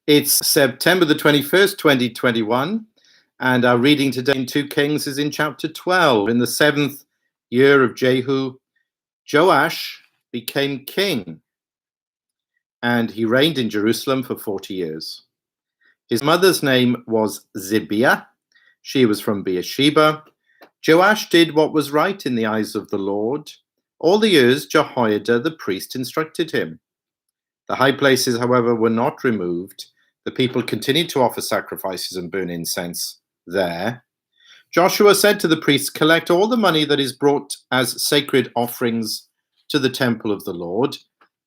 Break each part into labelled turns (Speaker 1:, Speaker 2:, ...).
Speaker 1: It's September the 21st, 2021, and our reading today in 2 Kings is in chapter 12. In the 7th year of Jehu, Joash became king, and he reigned in Jerusalem for 40 years. His mother's name was Zibiah. She was from Beersheba. Joash did what was right in the eyes of the Lord. All the years Jehoiada the priest instructed him. The high places, however, were not removed. The people continued to offer sacrifices and burn incense there. Joshua said to the priests, "Collect all the money that is brought as sacred offerings to the temple of the Lord,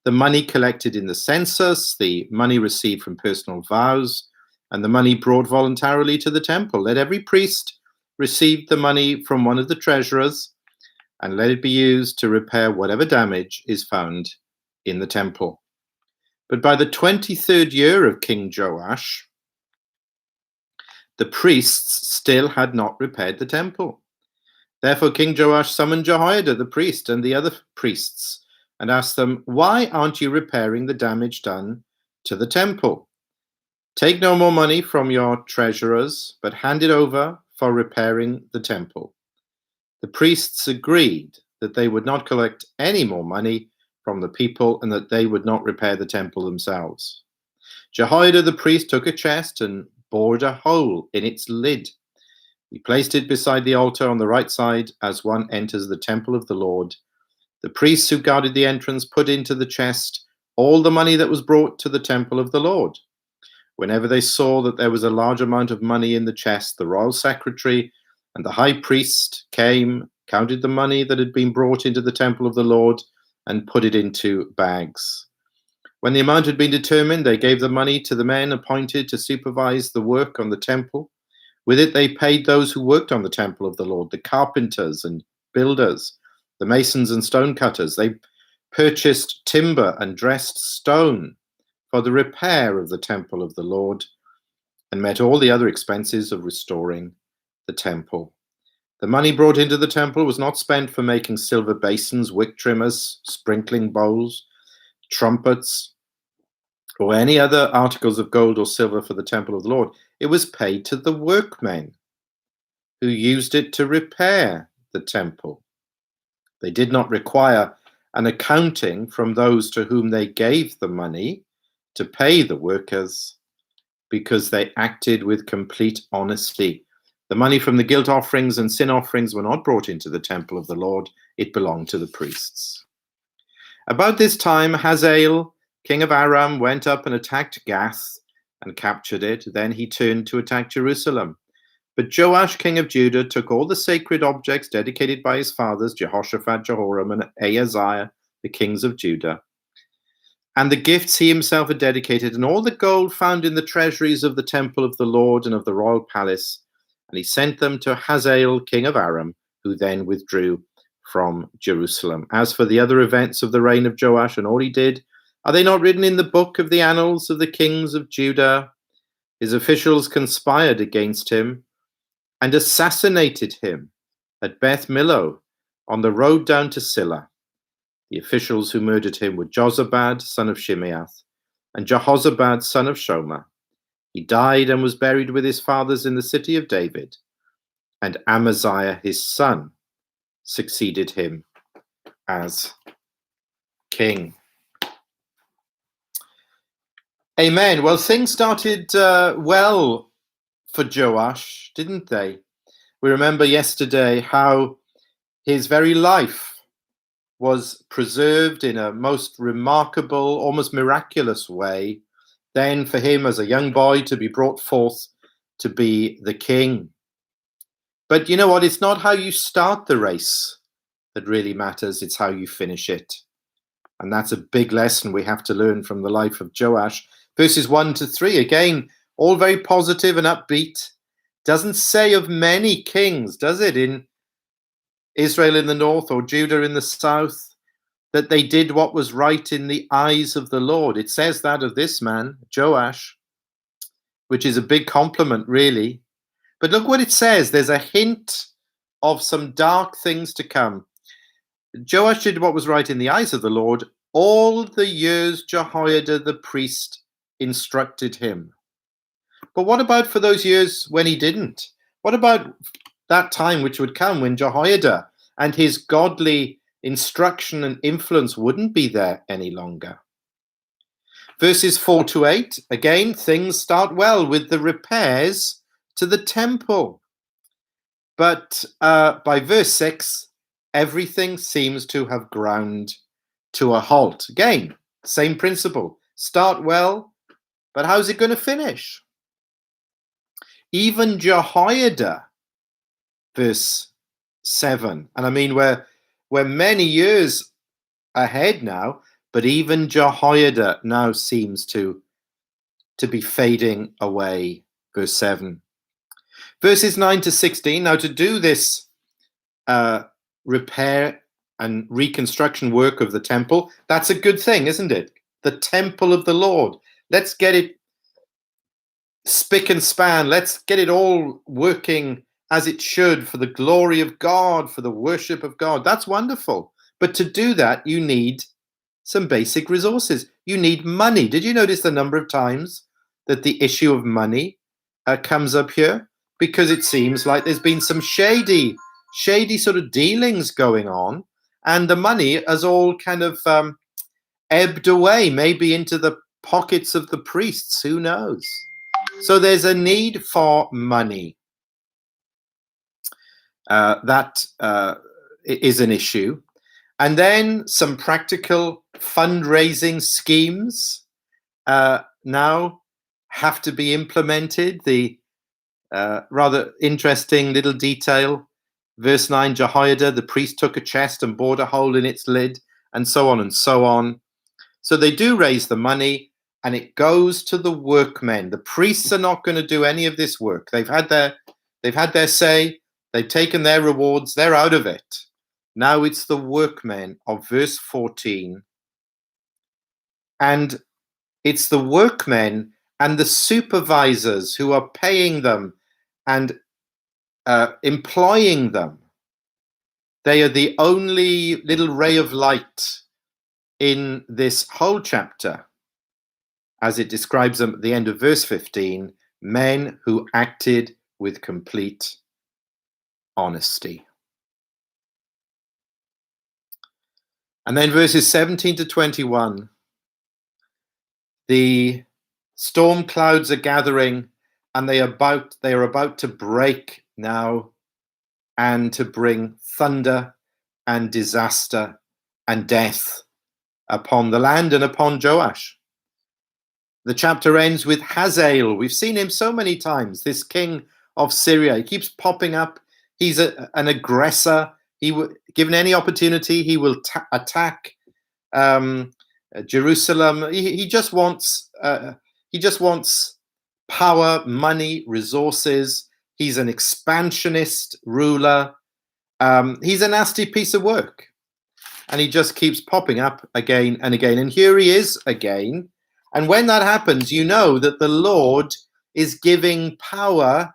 Speaker 1: the money collected in the census, the money received from personal vows, and the money brought voluntarily to the temple. Let every priest receive the money from one of the treasurers, and let it be used to repair whatever damage is found in the temple." But by the 23rd year of King Joash, the priests still had not repaired the temple. Therefore King Joash summoned Jehoiada the priest and the other priests and asked them, "Why aren't you repairing the damage done to the temple? Take no more money from your treasurers, but hand it over for repairing the temple." The priests agreed that they would not collect any more money from the people and that they would not repair the temple themselves. Jehoiada the priest took a chest and bored a hole in its lid. He placed it beside the altar on the right side as one enters the temple of the Lord. The priests who guarded the entrance put into the chest all the money that was brought to the temple of the Lord. Whenever they saw that there was a large amount of money in the chest, the royal secretary and the high priest came, counted the money that had been brought into the temple of the Lord, and put it into bags. When the amount had been determined, they gave the money to the men appointed to supervise the work on the temple. With it, they paid those who worked on the temple of the Lord, the carpenters and builders, the masons and stonecutters. They purchased timber and dressed stone for the repair of the temple of the Lord, and met all the other expenses of restoring the temple. The money brought into the temple was not spent for making silver basins, wick trimmers, sprinkling bowls, trumpets, or any other articles of gold or silver for the temple of the Lord. It was paid to the workmen who used it to repair the temple. They did not require an accounting from those to whom they gave the money to pay the workers, because they acted with complete honesty. The money from the guilt offerings and sin offerings were not brought into the temple of the Lord. It belonged to the priests. About this time, Hazael, king of Aram, went up and attacked Gath and captured it. Then he turned to attack Jerusalem. But Joash, king of Judah, took all the sacred objects dedicated by his fathers, Jehoshaphat, Jehoram, and Ahaziah, the kings of Judah, and the gifts he himself had dedicated, and all the gold found in the treasuries of the temple of the Lord and of the royal palace, and he sent them to Hazael, king of Aram, who then withdrew from Jerusalem. As for the other events of the reign of Joash and all he did, are they not written in the book of the annals of the kings of Judah? His officials conspired against him and assassinated him at Beth Millo on the road down to Silla. The officials who murdered him were Jozabad, son of Shimeath, and Jehozabad, son of Shomer. He died and was buried with his fathers in the city of David, and Amaziah, his son, succeeded him as king. Amen. Well, things started well for Joash, didn't they? We remember yesterday how his very life was preserved in a most remarkable, almost miraculous way, then for him as a young boy to be brought forth to be the king. But you know what? It's not how you start the race that really matters. It's how you finish it. And that's a big lesson we have to learn from the life of Joash. Verses 1 to 3, again, all very positive and upbeat. Doesn't say of many kings, does it, in Israel in the north or Judah in the south, that they did what was right in the eyes of the Lord. It says that of this man, Joash, which is a big compliment, really. But look what it says. There's a hint of some dark things to come. Joash did what was right in the eyes of the Lord all the years Jehoiada the priest instructed him. But what about for those years when he didn't? What about that time which would come when Jehoiada and his godly instruction and influence wouldn't be there any longer? Verses 4-8, again, things start well with the repairs to the temple. But by verse 6, everything seems to have ground to a halt. Again, same principle. Start well, but how's it going to finish? Even Jehoiada, verse 7, and I mean we're many years ahead now, but even Jehoiada now seems to be fading away, verse 7. Verses 9-16, now to do this repair and reconstruction work of the temple, that's a good thing, isn't it? The temple of the Lord. Let's get it spick and span. Let's get it all working as it should for the glory of God, for the worship of God. That's wonderful. But to do that, you need some basic resources. You need money. Did you notice the number of times that the issue of money comes up here? Because it seems like there's been some shady sort of dealings going on, and the money has all kind of ebbed away, maybe into the pockets of the priests. Who knows? So there's a need for money. That is an issue. And then some practical fundraising schemes now have to be implemented. The rather interesting little detail, verse 9, Jehoiada, the priest, took a chest and bored a hole in its lid, and so on and so on. So they do raise the money, and it goes to the workmen. The priests are not going to do any of this work. They've had their say. They've taken their rewards. They're out of it. Now it's the workmen of verse 14. And it's the workmen and the supervisors who are paying them and employing them. They are the only little ray of light in this whole chapter, as it describes them at the end of verse 15, men who acted with complete honesty. And then verses 17-21, the storm clouds are gathering, and they are about to break now, and to bring thunder and disaster and death upon the land and upon Joash. The chapter ends with Hazael. We've seen him so many times, this king of Syria. He keeps popping up. He's an aggressor. Given any opportunity, he will attack Jerusalem. He just wants power, money, resources. He's an expansionist ruler. He's a nasty piece of work, and he just keeps popping up again and again. And here he is again. And when that happens, you know that the Lord is giving power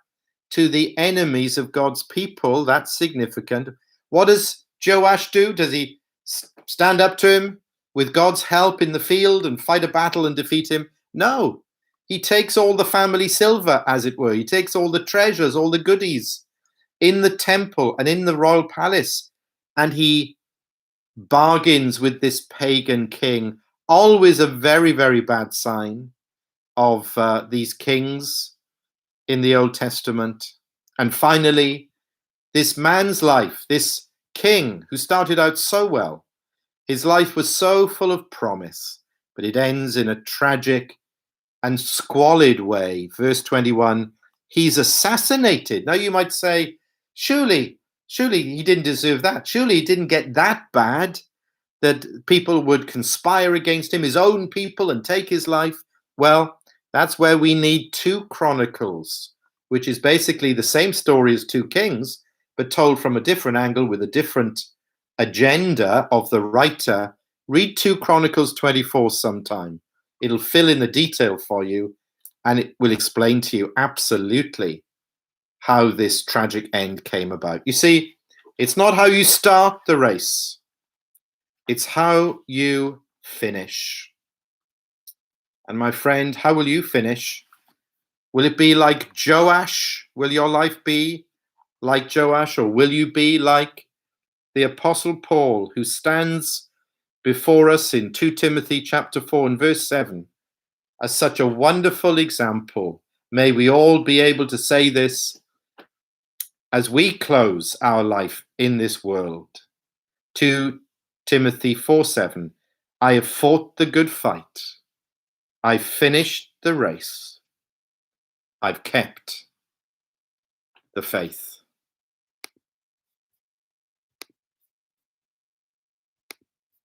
Speaker 1: to the enemies of God's people. That's significant. What does Joash do? Does he stand up to him with God's help in the field and fight a battle and defeat him? No. He takes all the family silver, as it were. He takes all the treasures, all the goodies in the temple and in the royal palace, and he bargains with this pagan king. Always a very, very bad sign of these kings in the Old Testament. And finally, this man's life, this king who started out so well, his life was so full of promise, but it ends in a tragic and squalid way. Verse 21, he's assassinated. Now you might say, surely he didn't deserve that. Surely he didn't get that bad that people would conspire against him, his own people, and take his life. Well, that's where we need 2 Chronicles, which is basically the same story as 2 Kings, but told from a different angle with a different agenda of the writer. Read 2 Chronicles 24 sometime. It'll fill in the detail for you, and it will explain to you absolutely how this tragic end came about. You see, it's not how you start the race. It's how you finish. And my friend, how will you finish? Will it be like Joash? Will your life be like Joash, or will you be like the Apostle Paul, who stands before us in 2 Timothy chapter 4 and verse 7 as such a wonderful example? May we all be able to say this as we close our life in this world. 2 Timothy 4:7, I have fought the good fight. I've finished the race. I've kept the faith.